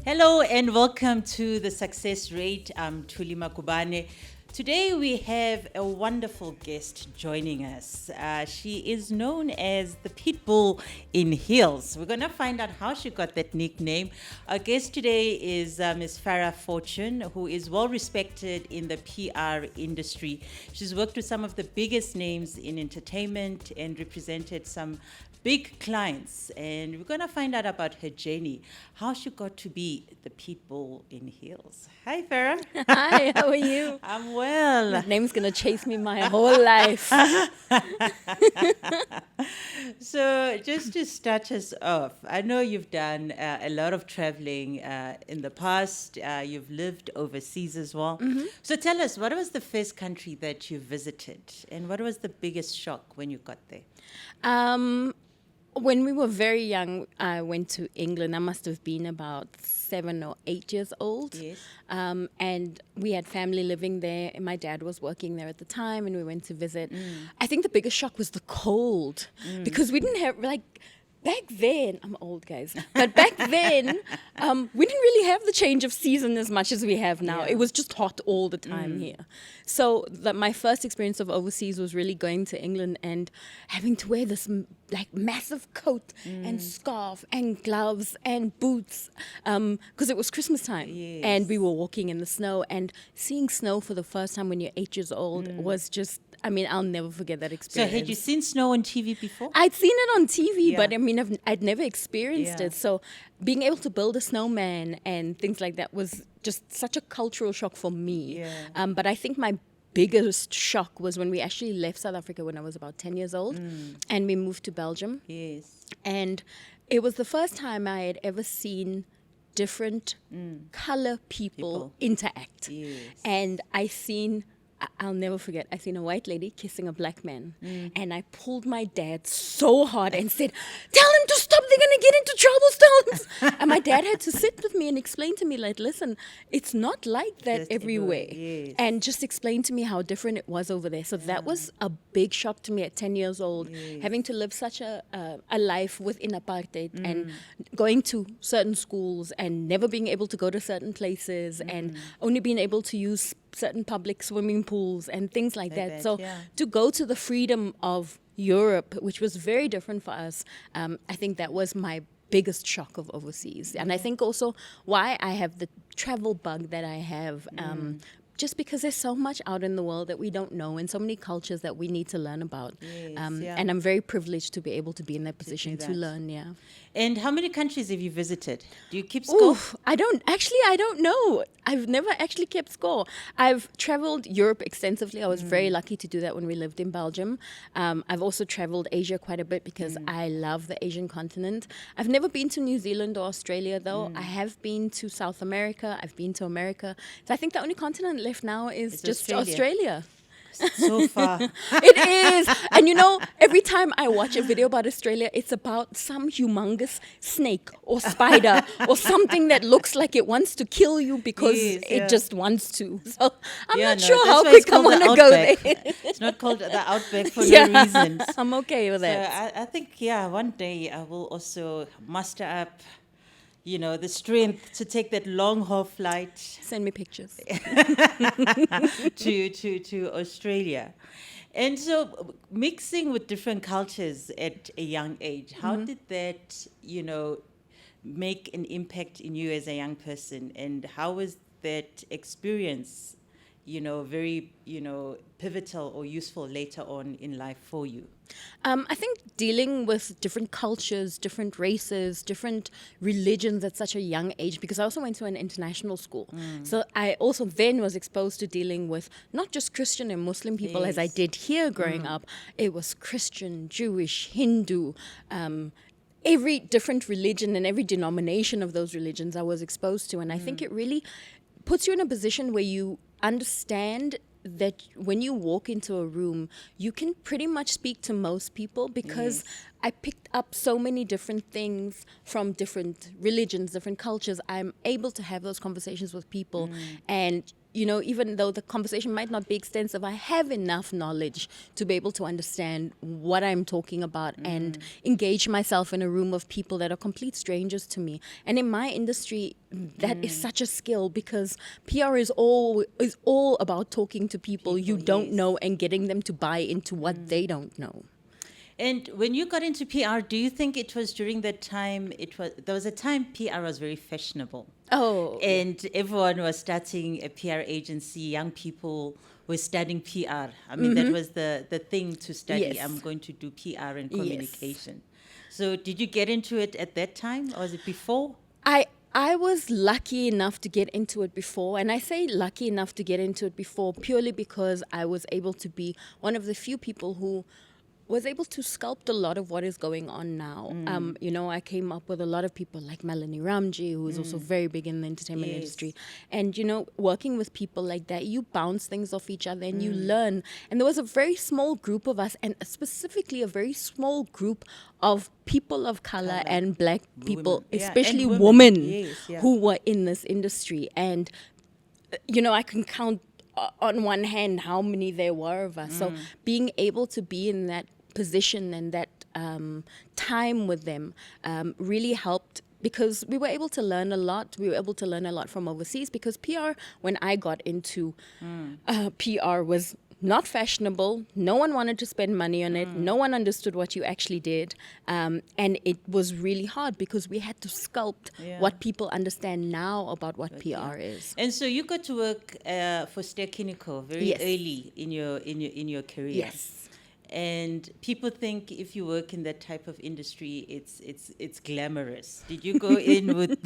Hello and welcome to the Success Rate. I'm Thuli Magubane. Today we have a wonderful guest joining us. She is known as the Pitbull in Heels. We're going to find out how she got that nickname. Our guest today is Ms. Farah Fortune, who is well respected in the PR industry. She's worked with some of the biggest names in entertainment and represented some big clients, and we're going to find out about her journey, how she got to be the Pitbull in Heels. Hi, Farah. Hi, how are you? I'm well. That name's going to chase me my whole life. So just to start us off, I know you've done a lot of traveling in the past. You've lived overseas as well. Mm-hmm. So tell us, what was the first country that you visited, and what was the biggest shock when you got there? When we were very young, I went to England. I must have been about 7 or 8 years old. Yes. And we had family living there, and my dad was working there at the time, and we went to visit. I think the biggest shock was the cold, because we didn't have, back then, I'm old, guys, but back then, we didn't really have the change of season as much as we have now. Yeah. It was just hot all the time here. So my first experience of overseas was really going to England and having to wear this massive coat and scarf and gloves and boots, because it was Christmas time. Yes. And we were walking in the snow, and seeing snow for the first time when you're 8 years old was just, I'll never forget that experience. So had you seen snow on TV before? I'd seen it on TV, Yeah. but I'd never experienced Yeah. it. So being able to build a snowman and things like that was just such a cultural shock for me. Yeah. But I think my biggest shock was when we actually left South Africa when I was about 10 years old, and we moved to Belgium. Yes. And it was the first time I had ever seen different color people interact. Yes. And I'll never forget, I seen a white lady kissing a black man. And I pulled my dad so hard and said, "Tell him to stop, they're going to get into trouble, stones." And my dad had to sit with me and explain to me, listen, it's not like that Just everywhere. yes. And just explain to me how different it was over there. So that was a big shock to me at 10 years old, having to live such a life within apartheid and going to certain schools and never being able to go to certain places and only being able to use certain public swimming pools and things like that. So to go to the freedom of Europe, which was very different for us, I think that was my biggest shock of overseas. And I think also why I have the travel bug that I have, just because there's so much out in the world that we don't know and so many cultures that we need to learn about. And I'm very privileged to be able to be in that position to learn, And how many countries have you visited? Do you keep score? I don't know. I've never actually kept score. I've traveled Europe extensively. I was very lucky to do that when we lived in Belgium. I've also traveled Asia quite a bit because I love the Asian continent. I've never been to New Zealand or Australia, though. I have been to South America. I've been to America. So I think the only continent left now is just Australia. So far. It is. And every time I watch a video about Australia, it's about some humongous snake or spider or something that looks like it wants to kill you because it just wants to. So I'm not sure how quick I want to go there. It's not called the Outback for no reason. I'm okay with that. So I think, one day I will also muster up, the strength to take that long haul flight Send me pictures. to Australia. And so mixing with different cultures at a young age, how did that, make an impact in you as a young person? And how was that experience, very, pivotal or useful later on in life for you? I think dealing with different cultures, different races, different religions at such a young age, because I also went to an international school. So I also then was exposed to dealing with not just Christian and Muslim people as I did here growing up. It was Christian, Jewish, Hindu, every different religion and every denomination of those religions I was exposed to. And I think it really puts you in a position where you understand that when you walk into a room, you can pretty much speak to most people because I picked up so many different things from different religions, different cultures. I'm able to have those conversations with people and even though the conversation might not be extensive, I have enough knowledge to be able to understand what I'm talking about and engage myself in a room of people that are complete strangers to me. And in my industry, that is such a skill, because PR is all about talking to people you don't know and getting them to buy into what they don't know. And when you got into PR, do you think it was during that time, there was a time PR was very fashionable? Oh. And everyone was starting a PR agency, young people were studying PR. I mean, that was the thing to study. Yes. I'm going to do PR and communication. So did you get into it at that time, or was it before? I was lucky enough to get into it before, and I say lucky enough to get into it before purely because I was able to be one of the few people who was able to sculpt a lot of what is going on now. I came up with a lot of people like Melanie Ramji, who is also very big in the entertainment industry. And, working with people like that, you bounce things off each other and you learn. And there was a very small group of us, and specifically a very small group of people of color and black people, especially women who were in this industry. And, I can count on one hand how many there were of us. So being able to be in that position and that time with them really helped, because we were able to learn a lot. We were able to learn a lot from overseas, because PR, when I got into PR, was not fashionable. No one wanted to spend money on it. No one understood what you actually did. And it was really hard, because we had to sculpt what people understand now about what PR is. And so you got to work for Ster-Kinekor very early in your career. Yes. And people think if you work in that type of industry, it's glamorous. Did you go in with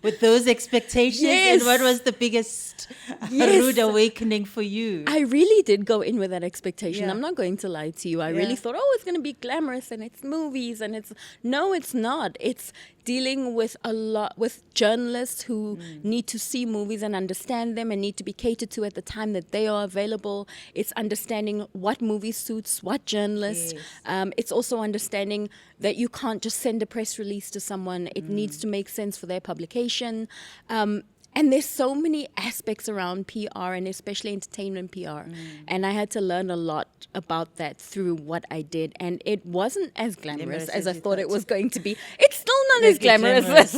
with those expectations? Yes. And what was the biggest rude awakening for you? I really did go in with that expectation. I'm not going to lie to you. I really thought, it's going to be glamorous and it's movies and no, it's not. It's dealing with with journalists who need to see movies and understand them and need to be catered to at the time that they are available. It's understanding what movie suits what journalists. It's also understanding that you can't just send a press release to someone. It needs to make sense for their publication. And there's so many aspects around PR, and especially entertainment PR. And I had to learn a lot about that through what I did. And it wasn't as glamorous as I thought it was going to be. It's still not as glamorous as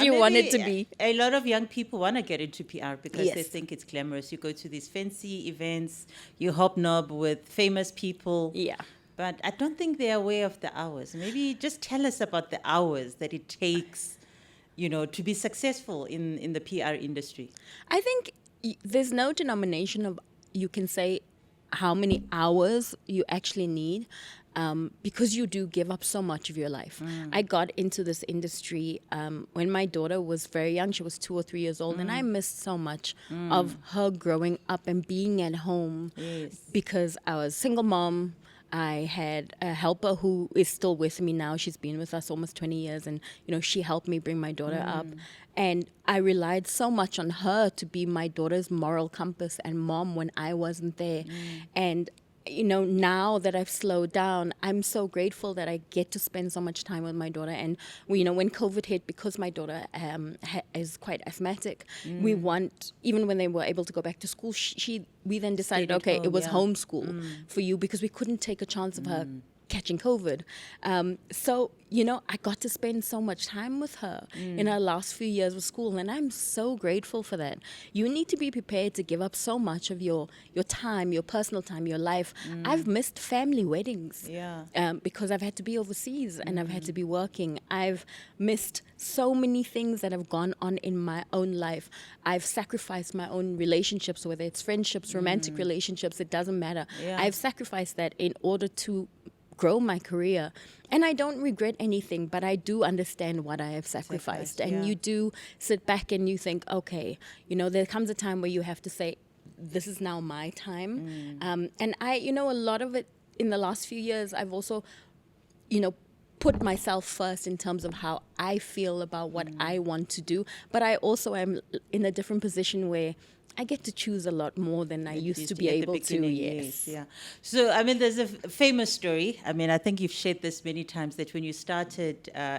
you want it to be. A lot of young people want to get into PR because they think it's glamorous. You go to these fancy events, you hobnob with famous people. Yeah. But I don't think they're aware of the hours. Maybe just tell us about the hours that it takes, to be successful in the PR industry. I think there's no denomination of, you can say, how many hours you actually need, because you do give up so much of your life. I got into this industry when my daughter was very young. She was 2 or 3 years old, and I missed so much of her growing up and being at home because I was a single mom. I had a helper who is still with me now. She's been with us almost 20 years, and she helped me bring my daughter up. And I relied so much on her to be my daughter's moral compass and mom when I wasn't there. And now that I've slowed down, I'm so grateful that I get to spend so much time with my daughter. And when COVID hit, because my daughter is quite asthmatic, even when they were able to go back to school, we then decided, okay, it was homeschool for you, because we couldn't take a chance of her catching COVID. So, I got to spend so much time with her in our last few years of school, and I'm so grateful for that. You need to be prepared to give up so much of your time, your personal time, your life. I've missed family weddings because I've had to be overseas and I've had to be working. I've missed so many things that have gone on in my own life. I've sacrificed my own relationships, whether it's friendships, romantic relationships, it doesn't matter. I've sacrificed that in order to grow my career. And I don't regret anything, but I do understand what I have sacrificed. And you do sit back and you think, okay, there comes a time where you have to say, this is now my time. And I, a lot of it in the last few years, I've also, put myself first in terms of how I feel about what I want to do. But I also am in a different position where I get to choose a lot more than I used to be able to. Yes. Yeah. So, I mean, there's a famous story. I mean, I think you've shared this many times that when you started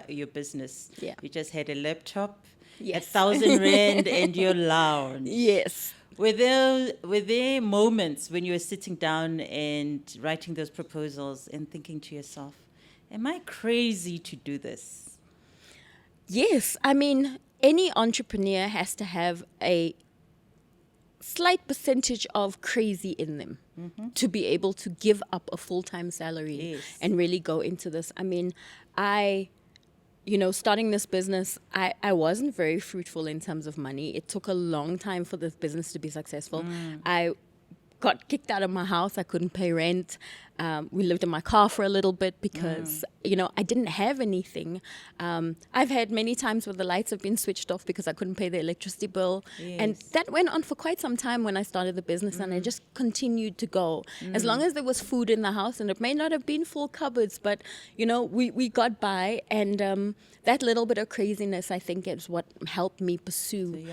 your business, Yeah. you just had a laptop, Yes. 1,000 rand, and your lounge. Yes. Were there moments when you were sitting down and writing those proposals and thinking to yourself, am I crazy to do this? Yes. I mean, any entrepreneur has to have a slight percentage of crazy in them to be able to give up a full-time salary and really go into this. I mean, starting this business, I wasn't very fruitful in terms of money. It took a long time for this business to be successful. I got kicked out of my house. I couldn't pay rent. We lived in my car for a little bit because, I didn't have anything. I've had many times where the lights have been switched off because I couldn't pay the electricity bill. Yes. And that went on for quite some time when I started the business, and I just continued to go. As long as there was food in the house, and it may not have been full cupboards, but, we got by. And that little bit of craziness, I think, is what helped me pursue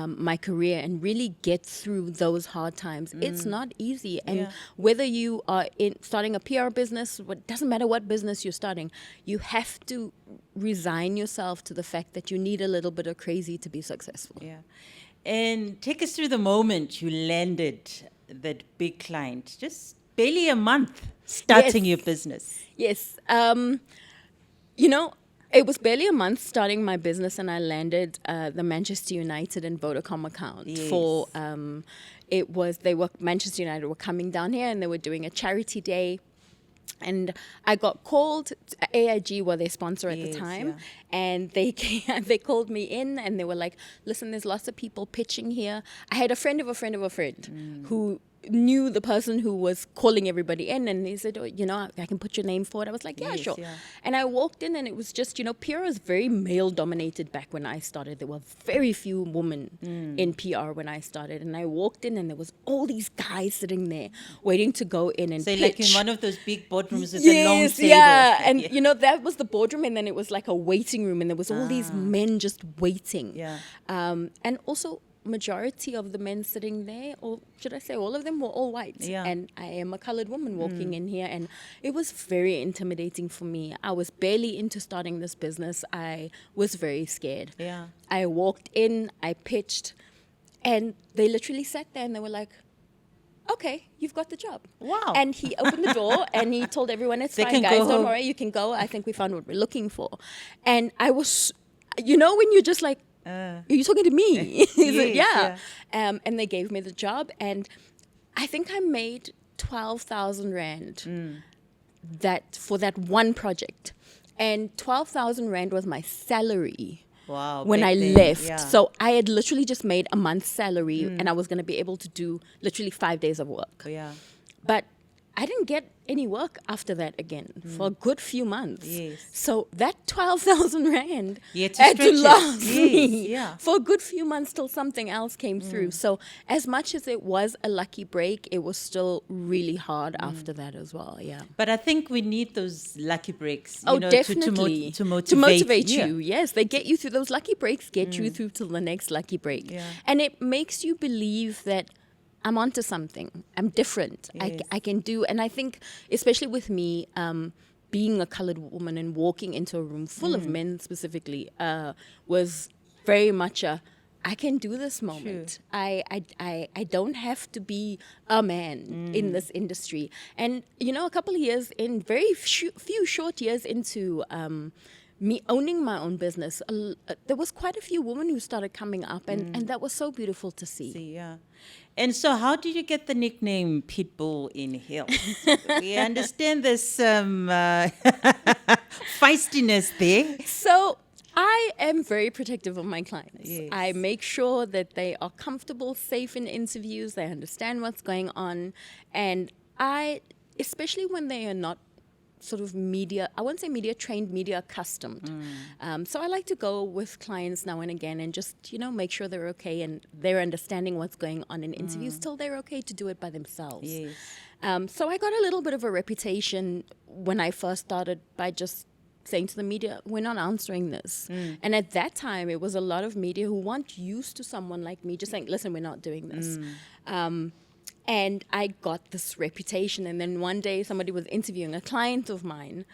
my career and really get through those hard times. It's not easy. And whether you are starting a PR business, it doesn't matter what business you're starting, you have to resign yourself to the fact that you need a little bit of crazy to be successful. Yeah. And take us through the moment you landed that big client, just barely a month starting your business. Yes. It was barely a month starting my business, and I landed the Manchester United and Vodacom account for. Manchester United were coming down here, and they were doing a charity day. And I got called. AIG were their sponsor at the time, and they called me in, and they were like, "Listen, there's lots of people pitching here." I had a friend of a friend of a friend who knew the person who was calling everybody in, and he said, I can put your name forward. I was like, yeah, sure. Yeah. And I walked in, and it was just, PR is very male dominated back when I started. There were very few women in PR when I started, and I walked in, and there was all these guys sitting there waiting to go in and pitch. Like in one of those big boardrooms with a long table. Yeah, and that was the boardroom, and then it was like a waiting room, and there was all these men just waiting. Yeah. And also, majority of the men sitting there, or should I say all of them, were all white. Yeah. And I am a colored woman walking in here, and it was very intimidating for me. I was barely into starting this business. I was very scared. Yeah. I walked in, I pitched, and they literally sat there and they were like, okay, you've got the job. Wow. And he opened the door and he told everyone, it's fine, guys, don't worry, you can go. I think we found what we're looking for. And I was, when you're just like, are you talking to me? He said, yeah. And they gave me the job, and I think I made 12,000 rand for that one project. And 12,000 rand was my salary. Wow. When I left. Yeah. So I had literally just made a month's salary, and I was going to be able to do literally 5 days of work. Yeah. But I didn't get any work after that again for a good few months. Yes. So that 12,000 rand had to last me for a good few months till something else came through. So as much as it was a lucky break, it was still really hard after that as well. Yeah. But I think we need those lucky breaks. Definitely. To motivate you. Yes, they get you through those lucky breaks, get you through to the next lucky break. Yeah. And it makes you believe that I'm onto something. I'm different. Yes. I can do. And I think, especially with me, being a colored woman and walking into a room full of men specifically, was very much I can do this moment. I don't have to be a man in this industry. And, a couple of years in, very few short years into me owning my own business, there was quite a few women who started coming up, and that was so beautiful to see. Yeah. And so how did you get the nickname Pitbull in Heels? We understand there's some feistiness there. So I am very protective of my clients. Yes. I make sure that they are comfortable, safe in interviews, they understand what's going on, and especially when they are not sort of media, I won't say media trained, media accustomed. So I like to go with clients now and again and just, make sure they're okay and they're understanding what's going on in interviews till they're okay to do it by themselves. Yes. So I got a little bit of a reputation when I first started by just saying to the media, we're not answering this. And at that time, it was a lot of media who weren't used to someone like me just saying, listen, we're not doing this. And I got this reputation. And then one day somebody was interviewing a client of mine,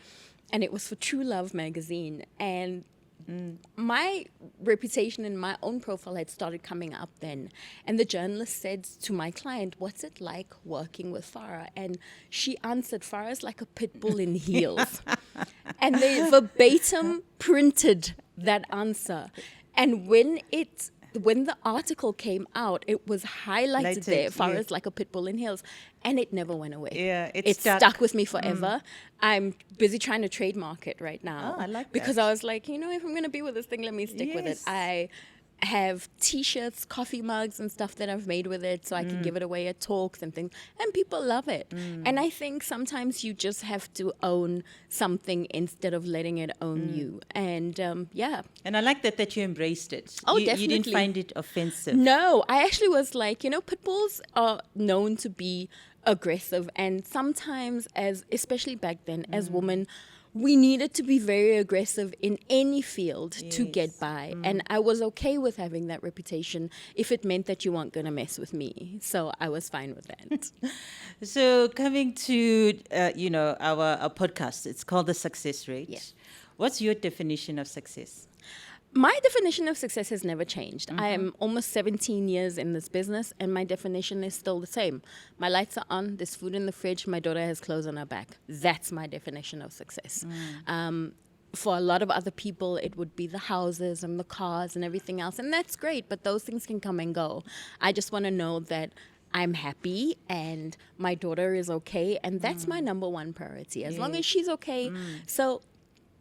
and it was for True Love magazine. And my reputation in my own profile had started coming up then. And the journalist said to my client, what's it like working with Farah? And she answered, Farah's like a pit bull in heels. And they verbatim printed that answer. And when the article came out, it was highlighted there, Farah's like a pit bull in heels. And it never went away. Yeah, it stuck with me forever. I'm busy trying to trademark it right now. Oh, I like that. Because I was like, if I'm going to be with this thing, let me stick with it. I have T-shirts, coffee mugs and stuff that I've made with it so I can give it away at talks and things. And people love it. And I think sometimes you just have to own something instead of letting it own you. And And I like that you embraced it. Oh, you definitely. You didn't find it offensive. No, I actually was like, pit bulls are known to be aggressive. And sometimes, especially back then, as women, we needed to be very aggressive in any field to get by. And I was okay with having that reputation if it meant that you weren't going to mess with me. So I was fine with that. So coming to, our podcast, it's called The Success Rate. Yes. What's your definition of success? My definition of success has never changed. I am almost 17 years in this business, and my definition is still the same. My lights are on, there's food in the fridge, my daughter has clothes on her back. That's my definition of success. For a lot of other people, it would be the houses and the cars and everything else, and that's great, but those things can come and go. I just want to know that I'm happy and my daughter is okay, and that's my number one priority, as long as she's okay. So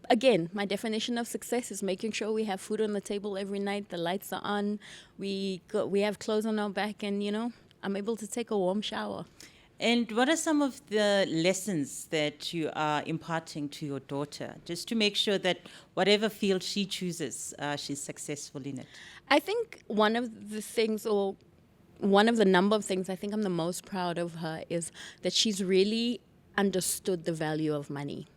again, my definition of success is making sure we have food on the table every night, the lights are on, we have clothes on our back, and, I'm able to take a warm shower. And what are some of the lessons that you are imparting to your daughter, just to make sure that whatever field she chooses, she's successful in it? I think one of the number of things I think I'm the most proud of her is that she's really understood the value of money.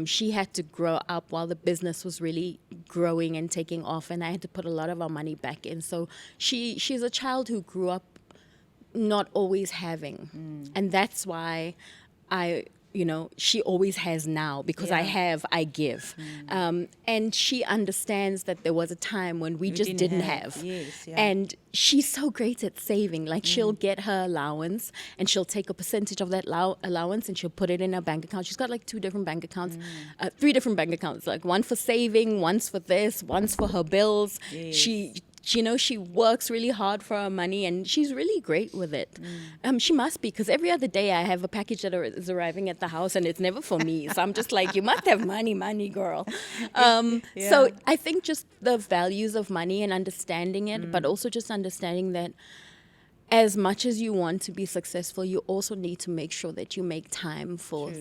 She had to grow up while the business was really growing and taking off, and I had to put a lot of our money back in. So she's a child who grew up not always having, and that's why she always has now, because I give. And she understands that there was a time when we just didn't have. Yes, And she's so great at saving. Like, she'll get her allowance and she'll take a percentage of that allowance and she'll put it in her bank account. She's got like 2 different bank accounts, 3 different bank accounts, like one for saving, one's for this, one's for her bills. Yes. She works really hard for her money, and she's really great with it. She must be, because every other day I have a package that is arriving at the house, and it's never for me. So I'm just like, you must have money, girl. So I think just the values of money and understanding it, but also just understanding that as much as you want to be successful, you also need to make sure that you make time for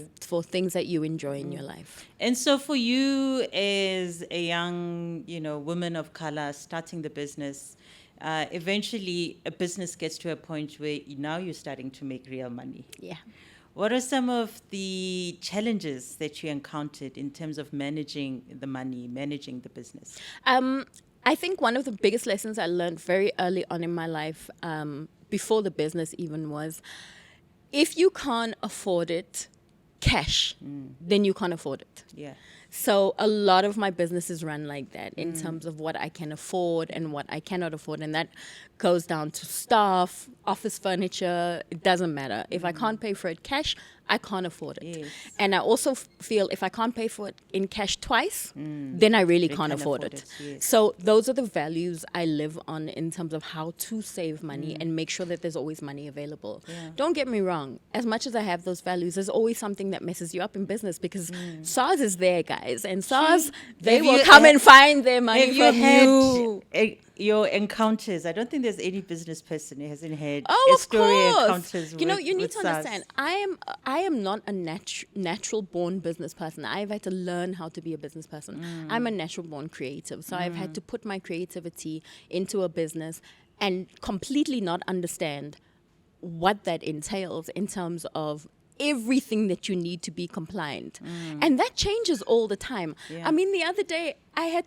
things that you enjoy in your life. And so for you, as a young, woman of color starting the business, eventually a business gets to a point where now you're starting to make real money. Yeah. What are some of the challenges that you encountered in terms of managing the money, managing the business? I think one of the biggest lessons I learned very early on in my life, before the business even, was if you can't afford it cash, then you can't afford it. Yeah. So a lot of my businesses run like that in terms of what I can afford and what I cannot afford. And that goes down to staff, office furniture, it doesn't matter. If I can't pay for it cash, I can't afford it. Yes. And I also feel if I can't pay for it in cash twice, then I really can't afford it. Yes. So those are the values I live on in terms of how to save money and make sure that there's always money available. Yeah. Don't get me wrong. As much as I have those values, there's always something that messes you up in business, because SARS is there, guys. And SARS, they will come and find their money from you. Your encounters, I don't think there's any business person who hasn't had Oh, a story of course. encounters You need with to SARS. understand, I am not a natural born business person. I've had to learn how to be a business person. I'm a natural born creative. So I've had to put my creativity into a business and completely not understand what that entails in terms of everything that you need to be compliant. And that changes all the time. Yeah. I mean, the other day,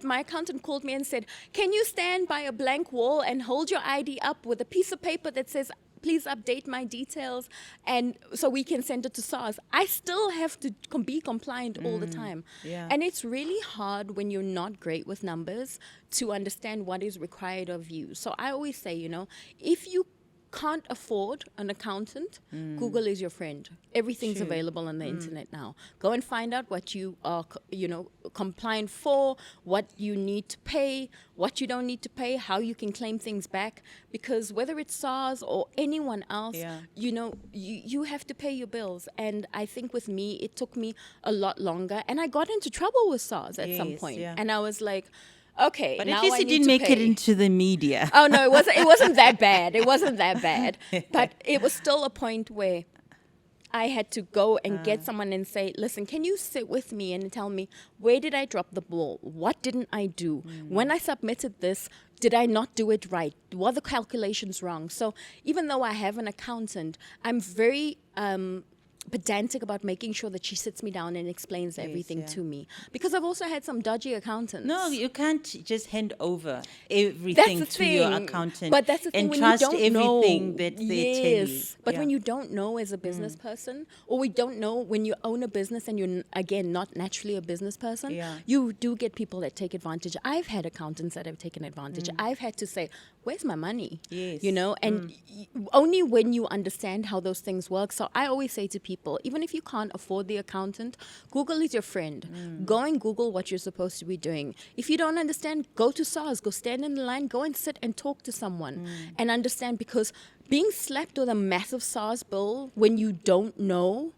my accountant called me and said, can you stand by a blank wall and hold your ID up with a piece of paper that says, please update my details, and so we can send it to SARS. I still have to be compliant all the time. Yeah. And it's really hard when you're not great with numbers to understand what is required of you. So I always say, if you can't afford an accountant, Google is your friend. Everything's available on the internet now. Go and find out what you are, compliant for, what you need to pay, what you don't need to pay, how you can claim things back. Because whether it's SARS or anyone else, you have to pay your bills. And I think with me, it took me a lot longer. And I got into trouble with SARS at some point. Yeah. And I was like, okay, But now at least I you need didn't to make it pay. into the media. Oh no, it wasn't that bad. It wasn't that bad. But it was still a point where I had to go and get someone and say, listen, can you sit with me and tell me, where did I drop the ball? What didn't I do? When I submitted this, did I not do it right? Were the calculations wrong? So even though I have an accountant, I'm very pedantic about making sure that she sits me down and explains everything to me. Because I've also had some dodgy accountants. No, you can't just hand over everything to your accountant But that's the thing, and when trust you don't everything know. that they tell you. But Yeah. when you don't know as a business person, or we don't know when you own a business and you're, again, not naturally a business person, you do get people that take advantage. I've had accountants that have taken advantage. I've had to say, where's my money? Yes. And only when you understand how those things work. So I always say to people, even if you can't afford the accountant, Google is your friend. Go and Google what you're supposed to be doing. If you don't understand, go to SARS, go stand in the line, go and sit and talk to someone and understand, because being slapped with a massive SARS bill when you don't know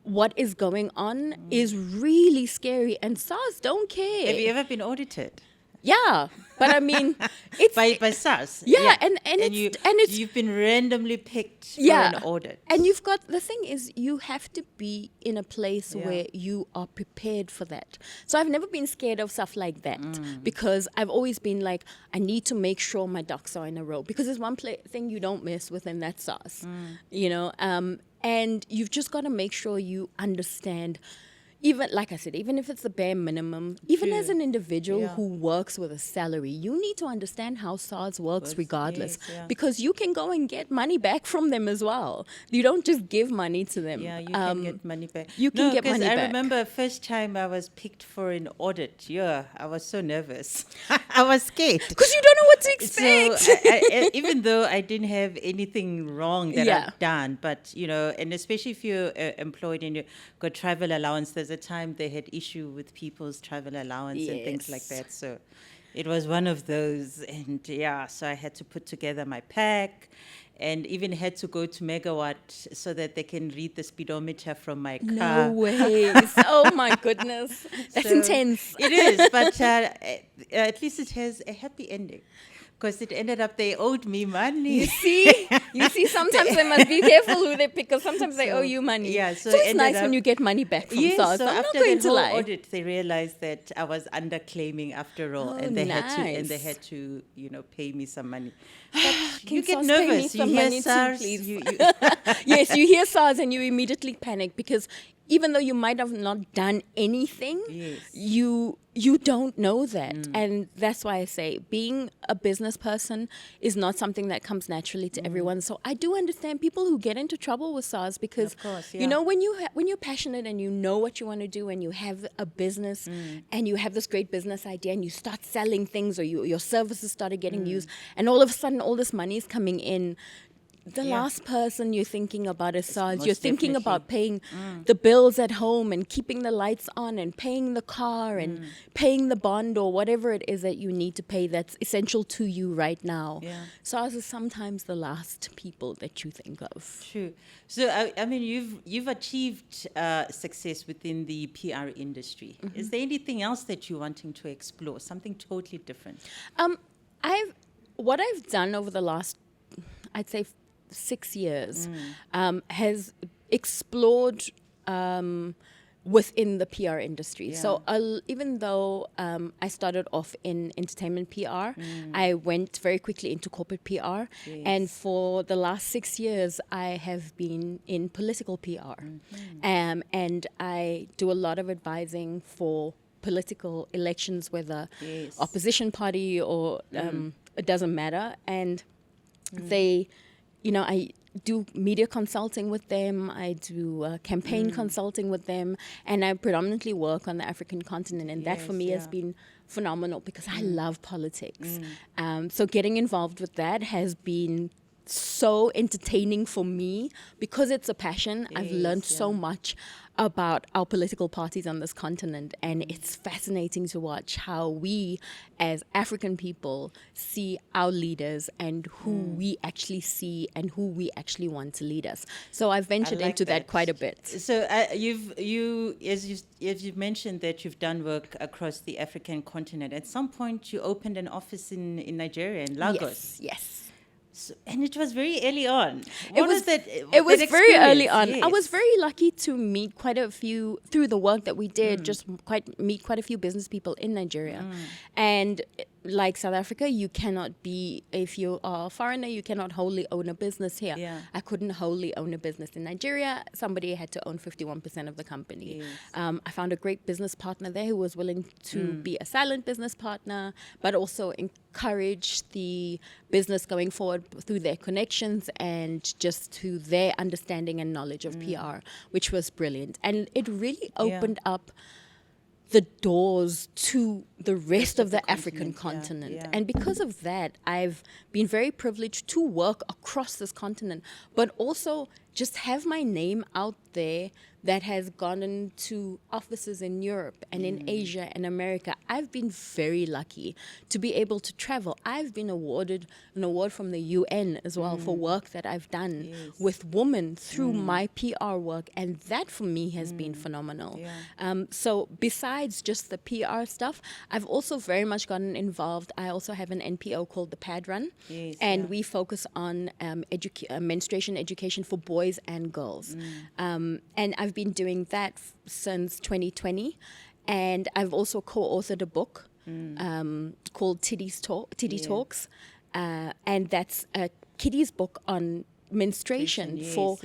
what is going on is really scary, and SARS don't care. Have you ever been audited? Yeah, but I mean, it's by SARS. Yeah, and it's you've been randomly picked for an audit. And you've got, the thing is, you have to be in a place where you are prepared for that. So I've never been scared of stuff like that, because I've always been like, I need to make sure my ducks are in a row, because there's one thing you don't mess with, and that's SARS. And you've just got to make sure you understand. Even, like I said, even if it's the bare minimum, even as an individual who works with a salary, you need to understand how SARS works regardless. Because you can go and get money back from them as well. You don't just give money to them. Yeah, you can get money back. You can get money back. I remember first time I was picked for an audit. Yeah, I was so nervous. I was scared. Because you don't know what to expect. So even though I didn't have anything wrong that I've done, but, and especially if you're employed and you got travel allowance, there's a time they had issue with people's travel allowance and things like that. So it was one of those. And so I had to put together my pack, and even had to go to Megawatt so that they can read the speedometer from my car. No way. Oh my goodness. That's intense. It is, but at least it has a happy ending. Because it ended up they owed me money. You see, sometimes they must be careful who they pick, because sometimes they owe you money. Yeah, so it's nice when you get money back from SARS. So I'm after not going the to whole lie. audit, they realized that I was underclaiming after all, and they had to pay me some money. But you get SARS pay me nervous. You some hear money too, SARS. please? Yes, you hear SARS and you immediately panic, because even though you might have not done anything, you don't know that. And that's why I say being a business person is not something that comes naturally to everyone. So I do understand people who get into trouble with SARS, because, when you're passionate and you know what you want to do, and you have a business and you have this great business idea, and you start selling things, or your services started getting used, and all of a sudden all this money is coming in, the last person you're thinking about is SARS. You're thinking about paying the bills at home, and keeping the lights on, and paying the car, and paying the bond, or whatever it is that you need to pay that's essential to you right now. SARS is sometimes the last people that you think of. True. So I mean, you've achieved success within the PR industry. Is there anything else that you're wanting to explore? Something totally different? What I've done over the last, I'd say, 6 years, has explored within the PR industry. Yeah. So even though I started off in entertainment PR, I went very quickly into corporate PR. And for the last 6 years, I have been in political PR. And I do a lot of advising for political elections, whether opposition party or it doesn't matter. And they, I do media consulting with them, I do campaign consulting with them, and I predominantly work on the African continent, and that for me has been phenomenal because I love politics. So getting involved with that has been so entertaining for me because it's a passion. I've learned so much about our political parties on this continent, and it's fascinating to watch how we as African people see our leaders and who we actually see and who we actually want to lead us. So I've ventured into that quite a bit. So as you've mentioned that you've done work across the African continent. At some point you opened an office in Nigeria, in Lagos. Yes. So, and it was very early on. It was very early on. I was very lucky to meet quite a few through the work that we did. Meet quite a few business people in Nigeria, and like South Africa, you cannot be, if you are a foreigner, you cannot wholly own a business here. I couldn't wholly own a business in Nigeria. Somebody had to own 51% of the company. I found a great business partner there who was willing to be a silent business partner, but also encourage the business going forward through their connections and just to their understanding and knowledge of PR, which was brilliant. And it really opened up the doors to the rest of the African continent. And because of that, I've been very privileged to work across this continent, but also just have my name out there that has gone into offices in Europe and in Asia and America. I've been very lucky to be able to travel. I've been awarded an award from the UN as well for work that I've done with women through my PR work, and that for me has been phenomenal. So besides just the PR stuff, I've also very much gotten involved. I also have an NPO called the Pad Run, and we focus on menstruation education for boys and girls. And I've been doing that since 2020, and I've also co-authored a book called Titty Talks, and that's a kiddies book on menstruation for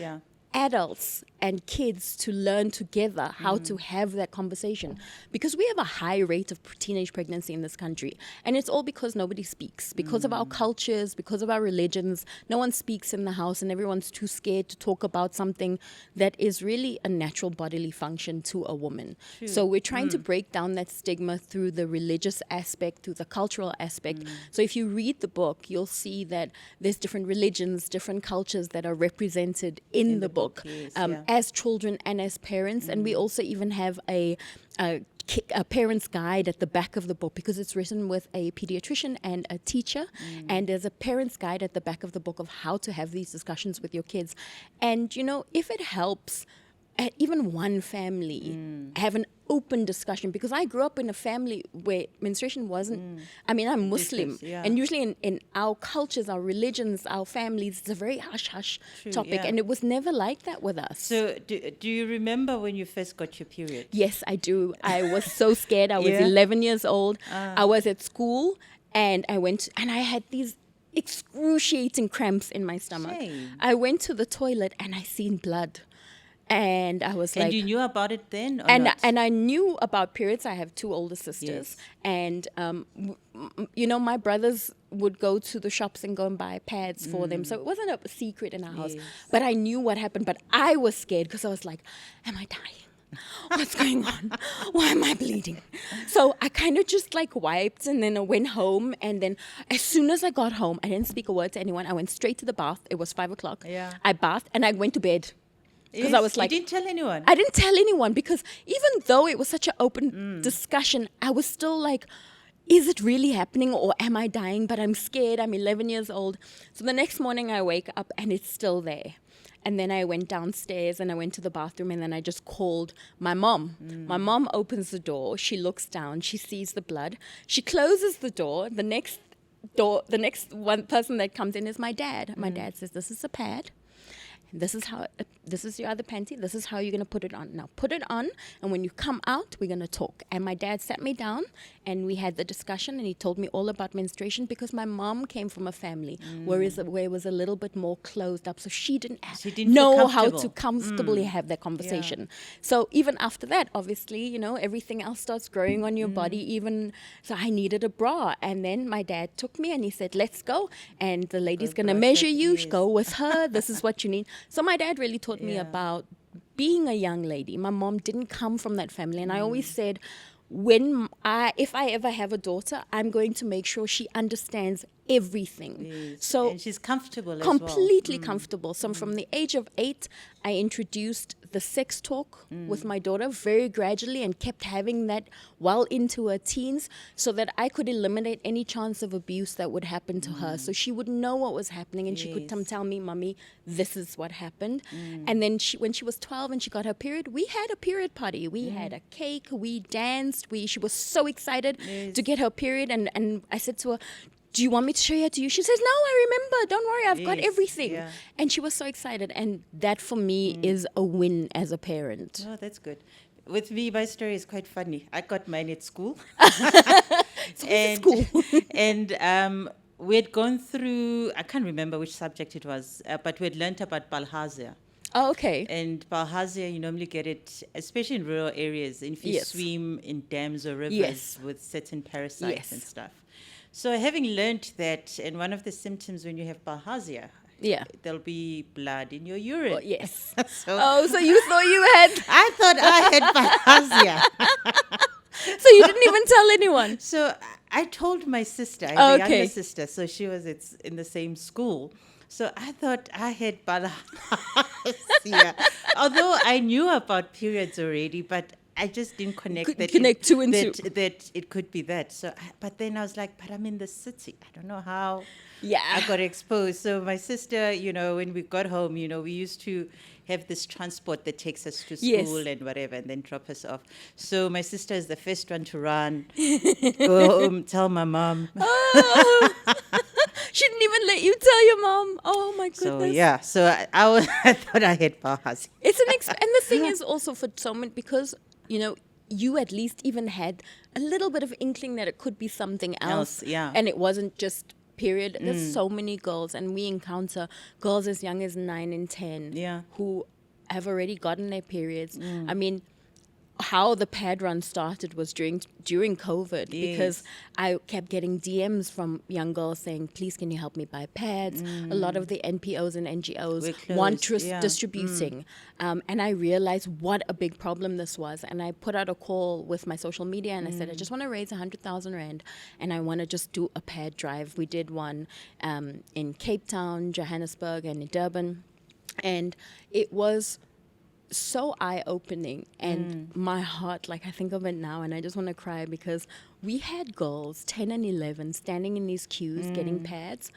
adults and kids to learn together how to have that conversation, because we have a high rate of teenage pregnancy in this country, and it's all because nobody speaks, because of our cultures, because of our religions. No one speaks in the house, and everyone's too scared to talk about something that is really a natural bodily function to a woman. So we're trying to break down that stigma through the religious aspect, through the cultural aspect. So if you read the book, you'll see that there's different religions, different cultures that are represented in the book. As children and as parents. And we also even have a parent's guide at the back of the book, because it's written with a pediatrician and a teacher, and there's a parent's guide at the back of the book of how to have these discussions with your kids. And if it helps even one family have an open discussion, because I grew up in a family where menstruation wasn't, I'm Muslim, and usually in our cultures, our religions, our families, it's a very hush-hush topic, and it was never like that with us. So do you remember when you first got your period? Yes, I do. I was so scared. I was 11 years old. I was at school, and I had these excruciating cramps in my stomach. Shame. I went to the toilet, and I seen blood. And I was and you knew about it then, or and not? And I knew about periods. I have two older sisters, and my brothers would go to the shops and go and buy pads for them. So it wasn't a secret in our house. But I knew what happened. But I was scared because I was like, "Am I dying? What's going on? Why am I bleeding?" So I kind of just wiped, and then I went home. And then as soon as I got home, I didn't speak a word to anyone. I went straight to the bath. It was 5:00. I bathed and I went to bed. Because I was like, you didn't tell anyone? I didn't tell anyone, because even though it was such an open discussion, I was still like, is it really happening, or am I dying? But I'm scared. I'm 11 years old. So the next morning I wake up and it's still there. And then I went downstairs and I went to the bathroom, and then I just called my mom. My mom opens the door. She looks down. She sees the blood. She closes the door. The next one person that comes in is my dad. My dad says, "This is a pad." this is your other panty. This is how you're going to put it on. Now put it on, and when you come out, we're going to talk. And my dad sat me down, and we had the discussion, and he told me all about menstruation, because my mom came from a family where it was a little bit more closed up, so she didn't feel know how comfortable. to comfortably have that conversation. So even after that, obviously, everything else starts growing on your body. Even so, I needed a bra, and then my dad took me and he said, "Let's go, and the lady's going to measure you. Yes. Go with her. This is what you need." So my dad really taught me about being a young lady. My mom didn't come from that family, and I always said, if I ever have a daughter, I'm going to make sure she understands everything. Yes. So and she's comfortable as completely comfortable. So from the age of 8, I introduced the sex talk with my daughter very gradually, and kept having that well into her teens, so that I could eliminate any chance of abuse that would happen to her. So she would know what was happening, and she could come tell me, "Mommy, this is what happened." And then when she was 12 and she got her period, we had a period party. We had a cake, we danced, she was so excited to get her period, and I said to her, "Do you want me to show it to you?" She says, "No, I remember. Don't worry, I've got everything." Yeah. And she was so excited. And that for me is a win as a parent. Oh, that's good. With me, my story is quite funny. I got mine at school. School. and we had gone through, I can't remember which subject it was, but we had learnt about Balhazia. Oh, okay. And Balhazia, you normally get it, especially in rural areas, if you swim in dams or rivers with certain parasites and stuff. So having learnt that, and one of the symptoms when you have Balhazia, there'll be blood in your urine. Oh, yes. so you thought you had... I thought I had Balhazia. So you didn't even tell anyone? So I told my sister, the younger sister, so she was in the same school. So I thought I had Balhazia. Although I knew about periods already, but I just didn't connect two and two. That it could be that. So, but then I was like, but I'm in the city. I don't know how I got exposed. So my sister, when we got home, we used to have this transport that takes us to school and whatever, and then drop us off. So my sister is the first one to run, go home, tell my mom. Oh. She didn't even let you tell your mom. Oh my goodness. So I thought I had Balhazia. It's and the thing is also for so many, because you at least even had a little bit of inkling that it could be something else. And it wasn't just period. There's so many girls, and we encounter girls as young as 9 and 10 who have already gotten their periods. I mean, how the pad run started was during COVID, because I kept getting DMs from young girls saying, "Please, can you help me buy pads?" A lot of the NPOs and NGOs want distributing. And I realized what a big problem this was. And I put out a call with my social media, and I said, "I just want to raise 100,000 Rand, and I want to just do a pad drive." We did one in Cape Town, Johannesburg, and in Durban. And it was so eye-opening, and my heart, I think of it now and I just want to cry, because we had girls 10 and 11 standing in these queues getting pads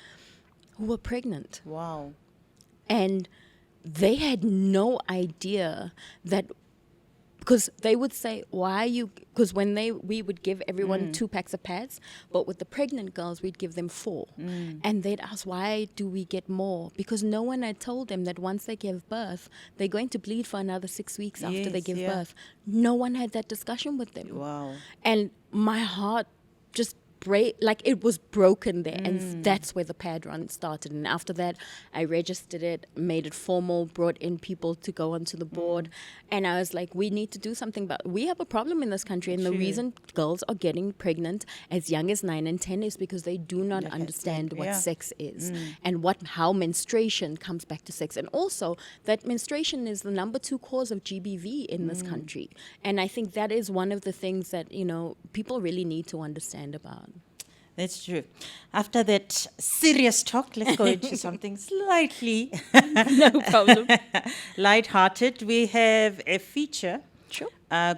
who were pregnant. Wow. And they had no idea that, because they would say, "Why are you?" Because we would give everyone 2 packs of pads, but with the pregnant girls, we'd give them 4. And they'd ask, "Why do we get more?" Because no one had told them that once they give birth, they're going to bleed for another 6 weeks after they give birth. No one had that discussion with them. Wow. And my heart just it was broken there, and that's where the pad run started. And after that, I registered it, made it formal, brought in people to go onto the board, and I was like, we need to do something about we have a problem in this country, and the reason girls are getting pregnant as young as 9 and 10 is because they do not understand what sex is and how menstruation comes back to sex, and also that menstruation is the number 2 cause of GBV in this country. And I think that is one of the things that people really need to understand about. That's true. After that serious talk, let's go into something slightly No problem. light-hearted. We have a feature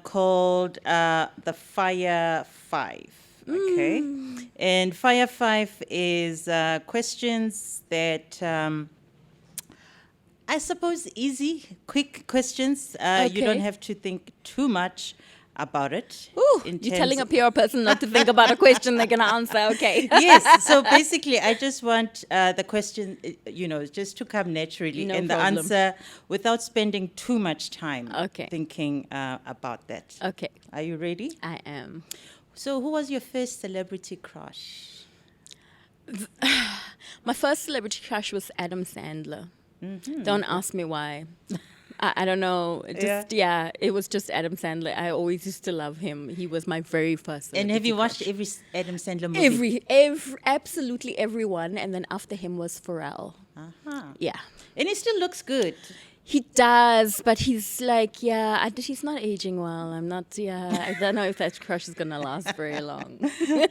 called the Fire 5. Okay. And Fire 5 is questions that I suppose easy, quick questions. You don't have to think too much. about it. Ooh, in you're terms telling a PR person not to think about a question they're going to answer. Okay. Yes. So basically, I just want the question, just to come naturally, No and problem. the answer without spending too much time Okay. thinking about that. Okay. Are you ready? I am. So, who was your first celebrity crush? My first celebrity crush was Adam Sandler. Don't ask me why. I don't know. It was just Adam Sandler. I always used to love him. He was my very first And celebrity have you watched crush. every Adam Sandler movie? Absolutely everyone. And then after him was Pharrell. Uh-huh. Yeah. And he still looks good. He does, but he's like, he's not aging well. I don't know if that crush is going to last very long.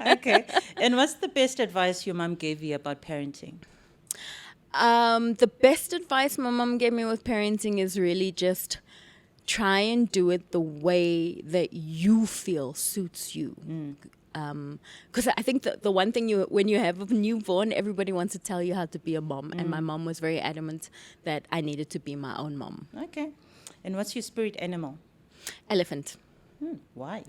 Okay. And what's the best advice your mom gave you about parenting? The best advice my mom gave me with parenting is really just try and do it the way that you feel suits you. Because I think the one thing when you have a newborn, everybody wants to tell you how to be a mom. And my mom was very adamant that I needed to be my own mom. Okay. And what's your spirit animal? Elephant. Why?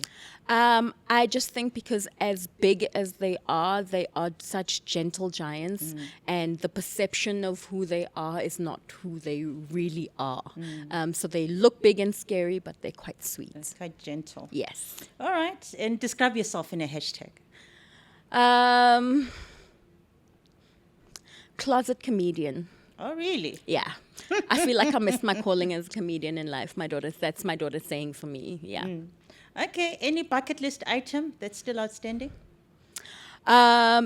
I just think because as big as they are such gentle giants, and the perception of who they are is not who they really are. So they look big and scary, but they're quite sweet. It's quite gentle. Yes. All right. And describe yourself in a hashtag. Closet comedian. Oh, really? Yeah. I feel like I missed my calling as a comedian in life. That's my daughter saying for me. Yeah. Okay. Any bucket list item that's still outstanding?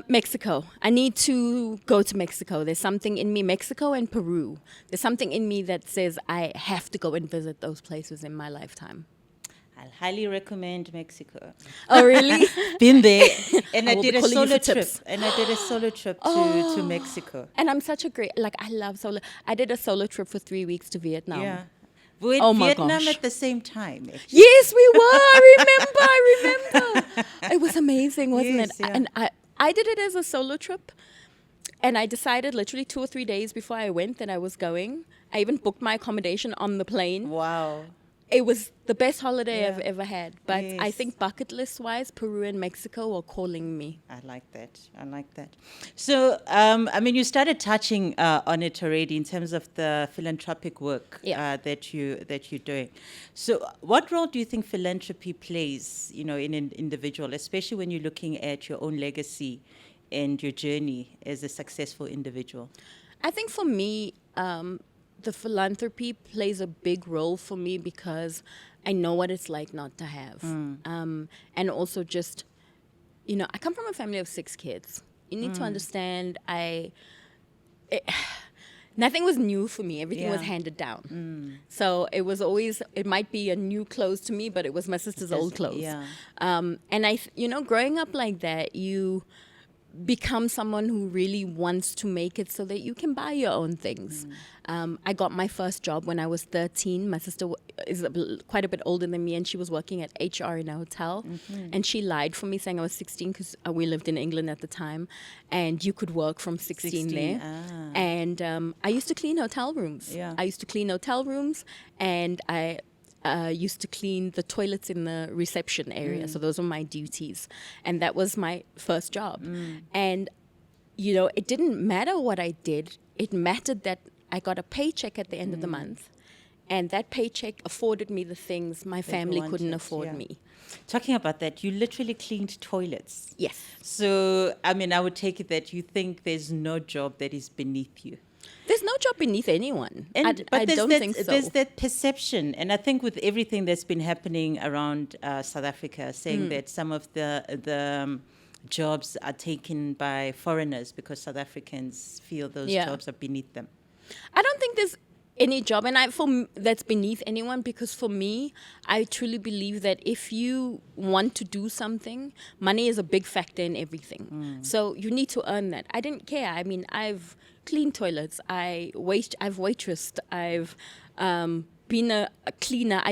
Mexico. I need to go to Mexico. There's something in me, Mexico and Peru. There's something in me that says I have to go and visit those places in my lifetime. I'll highly recommend Mexico. Oh, really? Been there. And I I will did be a calling you solo for trip. tips. And I did a solo trip to Mexico. And I'm such a great, I love solo. I did a solo trip for 3 weeks to Vietnam. Yeah. We're in Oh my Vietnam gosh. at the same time. Actually. Yes, we were. I remember. It was amazing, wasn't Yes, it? yeah. And I did it as a solo trip. And I decided literally 2 or 3 days before I went that I was going. I even booked my accommodation on the plane. Wow. It was the best holiday Yeah. I've ever had. But I Yes. think bucket list wise, Peru and Mexico are calling me. I like that. So, you started touching on it already in terms of the philanthropic work that you're doing. So, what role do you think philanthropy plays, in an individual, especially when you're looking at your own legacy and your journey as a successful individual? I think for me, the philanthropy plays a big role for me because I know what it's like not to have. And also just, I come from a family of 6 kids. You need to understand nothing was new for me. Everything was Yeah. handed down. So it might be a new clothes to me, but it was my sister's old clothes. Yeah. And growing up like that, you become someone who really wants to make it so that you can buy your own things. I got my first job when I was 13. My sister is quite a bit older than me, and she was working at HR in a hotel. And she lied for me, saying I was 16 because we lived in England at the time, and you could work from 16 there. And I used to clean hotel rooms. Yeah. I used to clean hotel rooms, and I used to clean the toilets in the reception area. So those were my duties. And that was my first job. And, it didn't matter what I did. It mattered that I got a paycheck at the end of the month. And that paycheck afforded me the things my family couldn't wanted, afford yeah. me. Talking about that, you literally cleaned toilets. Yes. So, I would take it that you think there's no job that is beneath you. There's no job beneath anyone. I there's don't that, think so. There's that perception, and I think with everything that's been happening around South Africa, saying that some of the jobs are taken by foreigners because South Africans feel those jobs are beneath them. I don't think there's any job, and that's beneath anyone, because for me, I truly believe that if you want to do something, money is a big factor in everything. So you need to earn that. I didn't care. I've cleaned toilets. I've waitressed. I've been a cleaner.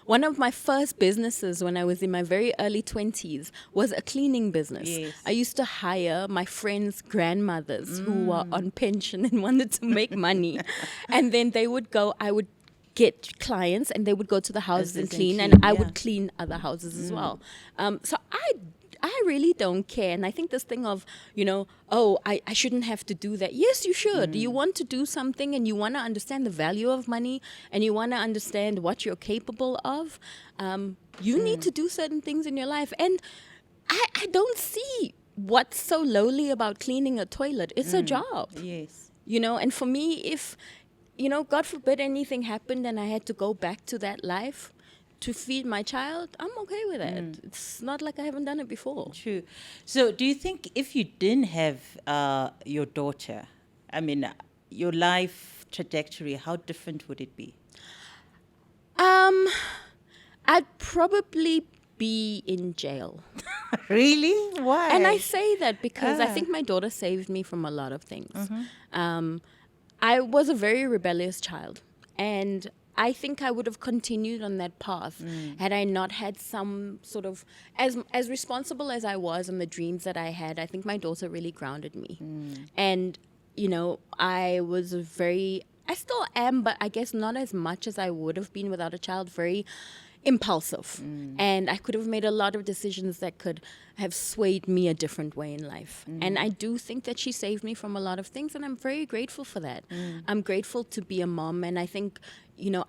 One of my first businesses when I was in my very early 20s was a cleaning business. Yes. I used to hire my friends' grandmothers who were on pension and wanted to make money. And then they would go, I would get clients and they would go to the houses and clean, and I would clean other houses as well. So I really don't care. And I think this thing of, I shouldn't have to do that. Yes, you should. You want to do something and you want to understand the value of money and you want to understand what you're capable of. You need to do certain things in your life. And I don't see what's so lowly about cleaning a toilet. It's a job. Yes. And for me, if, God forbid anything happened and I had to go back to that life to feed my child, I'm okay with it. It's not like I haven't done it before. True. So do you think if you didn't have your daughter, your life trajectory, how different would it be? I'd probably be in jail. Really? Why? And I say that because I think my daughter saved me from a lot of things. I was a very rebellious child, and I think I would have continued on that path had I not had some sort of, as responsible as I was and the dreams that I had, I think my daughter really grounded me. And, I still am, but I guess not as much as I would have been without a child, very impulsive. And I could have made a lot of decisions that could have swayed me a different way in life. And I do think that she saved me from a lot of things, and I'm very grateful for that. I'm grateful to be a mom, and I think,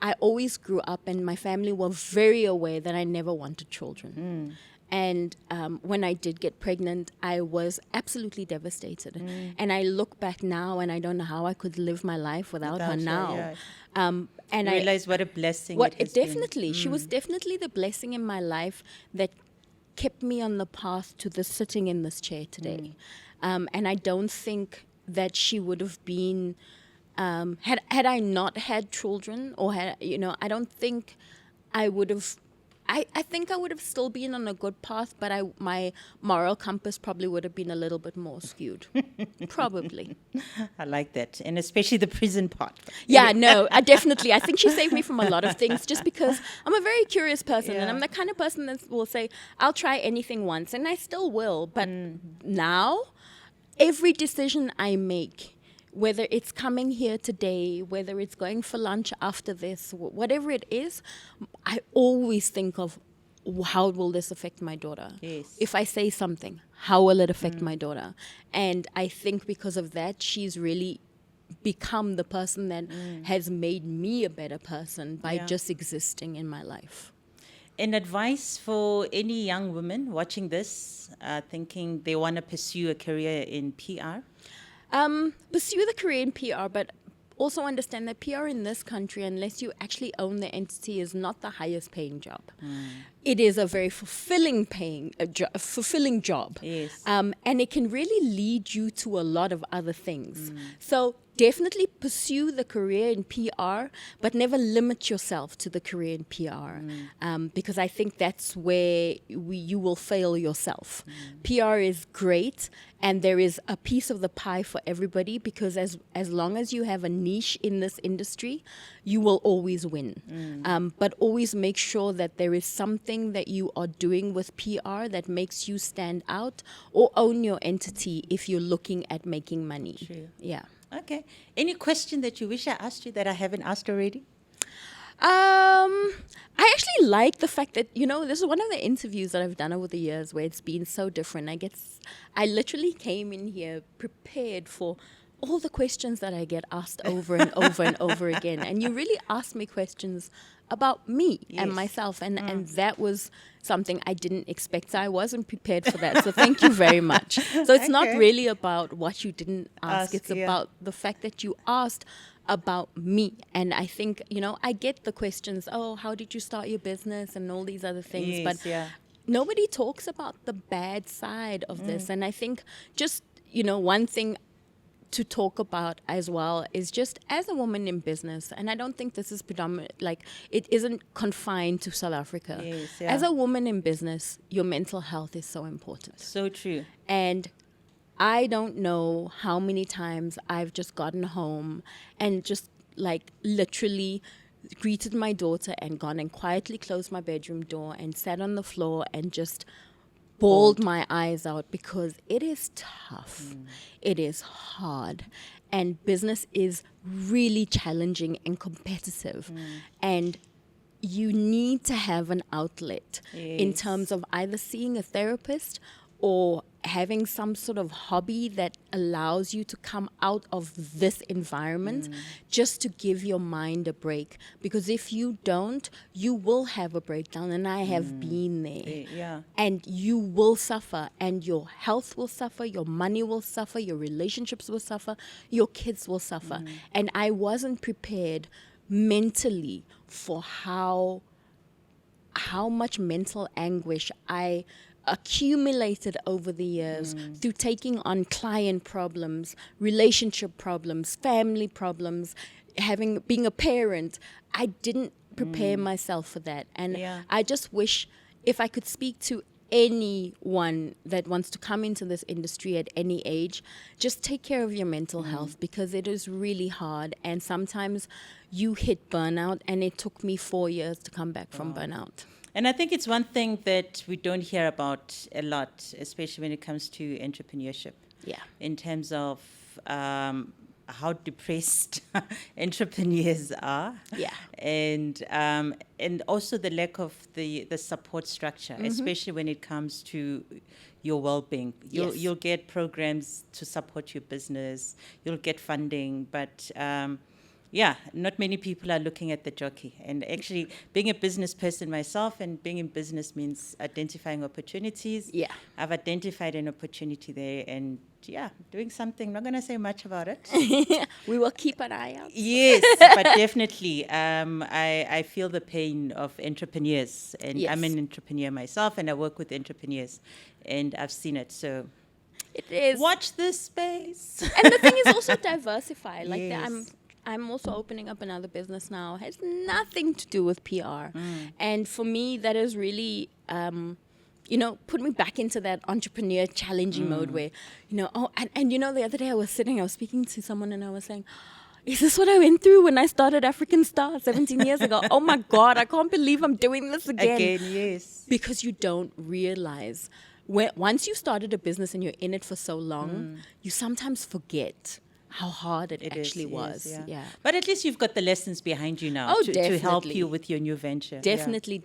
I always grew up and my family were very aware that I never wanted children. And when I did get pregnant, I was absolutely devastated. And I look back now and I don't know how I could live my life without her now. Yeah. And I realize what a blessing it has definitely been. She was definitely the blessing in my life that kept me on the path to the sitting in this chair today. And I don't think that she would have been had I not had children, or I don't think I would have. I think I would have still been on a good path, but my moral compass probably would have been a little bit more skewed. Probably. I like that. And especially the prison part. Yeah, no, I think she saved me from a lot of things, just because I'm a very curious person, and I'm the kind of person that will say, I'll try anything once, and I still will. But now, every decision I make, whether it's coming here today, whether it's going for lunch after this, whatever it is, I always think of, how will this affect my daughter? Yes. If I say something, how will it affect my daughter? And I think because of that, she's really become the person that has made me a better person by just existing in my life. An advice for any young women watching this, thinking they want to pursue a career in PR? Pursue the career in PR, but also understand that PR in this country, unless you actually own the entity, is not the highest paying job. It is a very fulfilling job. Yes. And it can really lead you to a lot of other things. So definitely pursue the career in PR, but never limit yourself to the career in PR, because I think that's where you will fail yourself. PR is great, and there is a piece of the pie for everybody, because as long as you have a niche in this industry, you will always win. But always make sure that there is something that you are doing with PR that makes you stand out, or own your entity if you're looking at making money. True. Yeah. Okay. Any question that you wish I asked you that I haven't asked already? I actually like the fact that, this is one of the interviews that I've done over the years where it's been so different. I literally came in here prepared for all the questions that I get asked over and over and over again. And you really asked me questions about me and myself. And that was something I didn't expect. So I wasn't prepared for that. So thank you very much. So it's not really about what you didn't ask. It's about the fact that you asked about me. And I think, I get the questions, how did you start your business and all these other things. Yes, but nobody talks about the bad side of this. And I think just, one thing to talk about as well is just as a woman in business, and I don't think this is predominant, it isn't confined to South Africa. Yes, As a woman in business, your mental health is so important. So true. And I don't know how many times I've just gotten home and just literally greeted my daughter and gone and quietly closed my bedroom door and sat on the floor and just bawled my eyes out, because it is tough. It is hard. and business is really challenging and competitive. And you need to have an outlet in terms of either seeing a therapist or having some sort of hobby that allows you to come out of this environment just to give your mind a break. Because if you don't, you will have a breakdown, and I have been there. Yeah. And you will suffer, and your health will suffer, your money will suffer, your relationships will suffer, your kids will suffer. And I wasn't prepared mentally for how much mental anguish I accumulated over the years through taking on client problems, relationship problems, family problems, being a parent. I didn't prepare myself for that. And I just wish if I could speak to anyone that wants to come into this industry at any age, just take care of your mental health, because it is really hard. And sometimes you hit burnout, and it took me 4 years to come back from burnout. And I think it's one thing that we don't hear about a lot, especially when it comes to entrepreneurship. Yeah. In terms of how depressed entrepreneurs are. Yeah. And also the lack of the support structure, especially when it comes to your well-being. You'll get programs to support your business. You'll get funding, but not many people are looking at the jockey. And actually, being a business person myself, and being in business means identifying opportunities. Yeah. I've identified an opportunity there, and doing something. I'm not going to say much about it. We will keep an eye out. Yes, but definitely, I feel the pain of entrepreneurs, and I'm an entrepreneur myself, and I work with entrepreneurs, and I've seen it. So it is. Watch this space. And the thing is also diversify. Like I'm also opening up another business now. It has nothing to do with PR. And for me, that is really, put me back into that entrepreneur challenging mode where, the other day I was speaking to someone, and I was saying, is this what I went through when I started African Star 17 years ago? Oh my God, I can't believe I'm doing this again. Yes. Because you don't realize, once you started a business and you're in it for so long, you sometimes forget how hard it actually was. Yeah. But at least you've got the lessons behind you now to help you with your new venture. Definitely.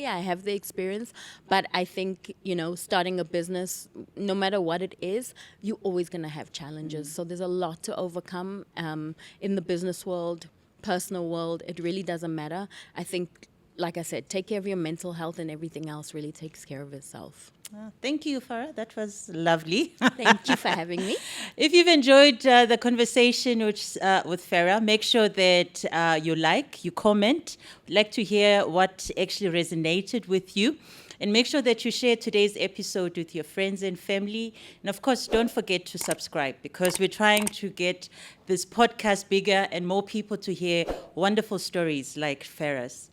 I have the experience. But I think, starting a business, no matter what it is, you're always going to have challenges. So there's a lot to overcome in the business world, personal world. It really doesn't matter. I think, like I said, take care of your mental health, and everything else really takes care of itself. Thank you, Farah. That was lovely. Thank you for having me. If you've enjoyed the conversation with Farah, make sure that you comment. We'd like to hear what actually resonated with you. And make sure that you share today's episode with your friends and family. And of course, don't forget to subscribe, because we're trying to get this podcast bigger and more people to hear wonderful stories like Farah's.